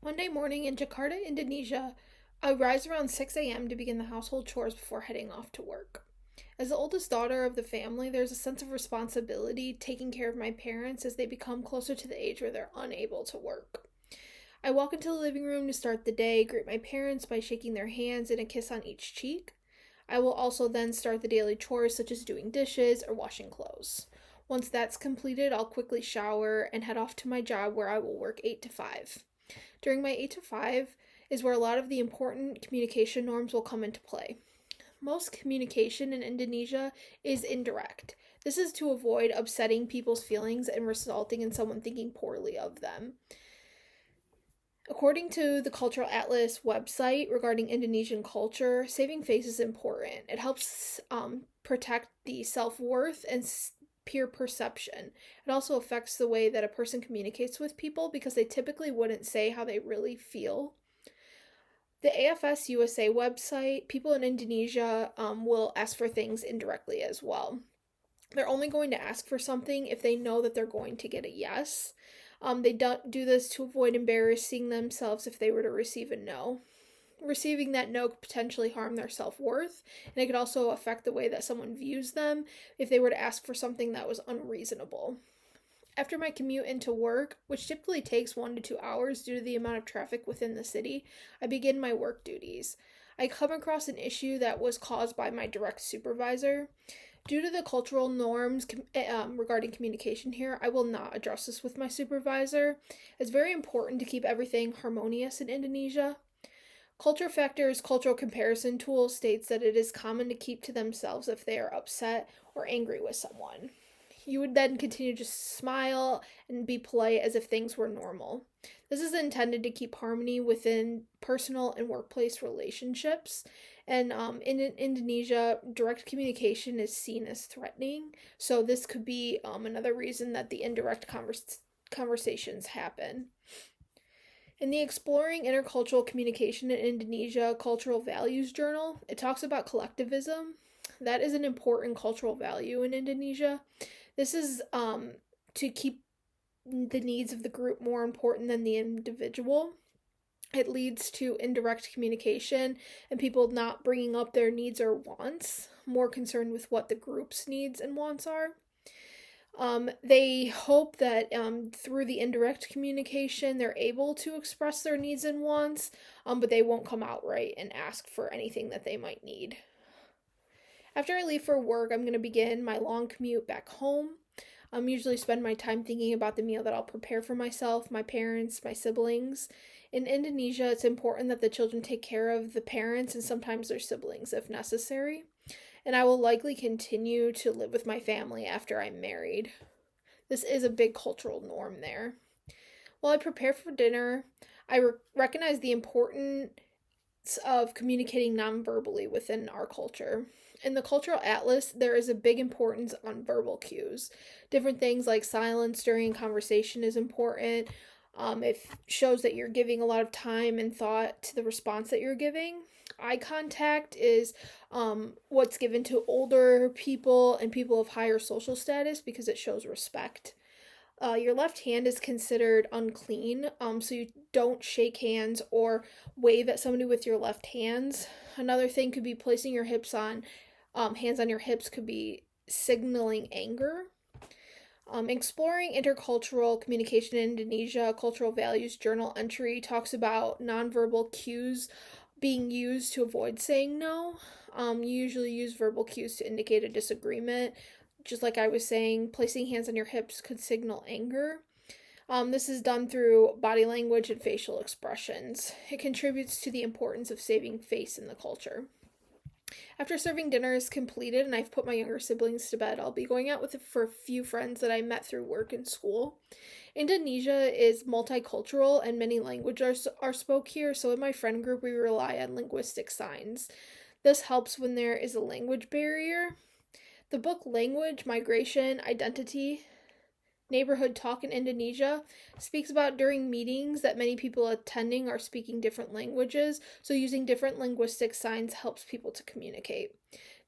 Monday morning in Jakarta, Indonesia, I rise around 6 a.m. to begin the household chores before heading off to work. As the oldest daughter of the family, there's a sense of responsibility taking care of my parents as they become closer to the age where they're unable to work. I walk into the living room to start the day, greet my parents by shaking their hands and a kiss on each cheek. I will also then start the daily chores such as doing dishes or washing clothes. Once that's completed, I'll quickly shower and head off to my job where I will work 8 to 5. During my 8 to 5 is where a lot of the important communication norms will come into play. Most communication in Indonesia is indirect. This is to avoid upsetting people's feelings and resulting in someone thinking poorly of them. According to the Cultural Atlas website regarding Indonesian culture, saving face is important. It helps protect the self worth and peer perception. It also affects the way that a person communicates with people because they typically wouldn't say how they really feel. The AFS USA website, people in Indonesia will ask for things indirectly as well. They're only going to ask for something if they know that they're going to get a yes. They don't do this to avoid embarrassing themselves if they were to receive a no. Receiving that no could potentially harm their self worth, and it could also affect the way that someone views them if they were to ask for something that was unreasonable. After my commute into work, which typically takes 1 to 2 hours due to the amount of traffic within the city, I begin my work duties. I come across an issue that was caused by my direct supervisor. Due to the cultural norms regarding communication here, I will not address this with my supervisor. It's very important to keep everything harmonious in Indonesia. Culture Factor's cultural comparison tool states that it is common to keep to themselves if they are upset or angry with someone. You would then continue to smile and be polite as if things were normal. This is intended to keep harmony within personal and workplace relationships. And in Indonesia, direct communication is seen as threatening. So, this could be another reason that the indirect conversations happen. In the Exploring Intercultural Communication in Indonesia Cultural Values Journal, it talks about collectivism. That is an important cultural value in Indonesia. This is to keep the needs of the group more important than the individual. It leads to indirect communication and people not bringing up their needs or wants, more concerned with what the group's needs and wants are. They hope that through the indirect communication, they're able to express their needs and wants, but they won't come outright and ask for anything that they might need. After I leave for work, I'm going to begin my long commute back home. Usually spend my time thinking about the meal that I'll prepare for myself, my parents, my siblings. In Indonesia, it's important that the children take care of the parents and sometimes their siblings if necessary. And I will likely continue to live with my family after I'm married. This is a big cultural norm there. While I prepare for dinner, I recognize the importance of communicating non-verbally within our culture. In the Cultural Atlas, there is a big importance on verbal cues. Different things like silence during conversation is important. It shows that you're giving a lot of time and thought to the response that you're giving. Eye contact is what's given to older people and people of higher social status because it shows respect. Your left hand is considered unclean, so you don't shake hands or wave at somebody with your left hands. Another thing could be placing your hips on, hands on your hips could be signaling anger. Exploring intercultural communication in Indonesia, Cultural Values Journal entry talks about nonverbal cues being used to avoid saying no. You usually use verbal cues to indicate a disagreement. Just like I was saying, placing hands on your hips could signal anger. This is done through body language and facial expressions. It contributes to the importance of saving face in the culture. After serving dinner is completed and I've put my younger siblings to bed, I'll be going out for a few friends that I met through work and school. Indonesia is multicultural and many languages are spoke here, so in my friend group we rely on linguistic signs. This helps when there is a language barrier. The book Language, Migration, Identity, Neighborhood Talk in Indonesia speaks about during meetings that many people attending are speaking different languages, so using different linguistic signs helps people to communicate.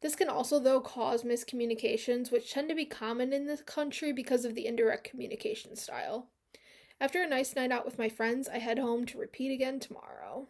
This can also, though, cause miscommunications, which tend to be common in this country because of the indirect communication style. After a nice night out with my friends, I head home to repeat again tomorrow.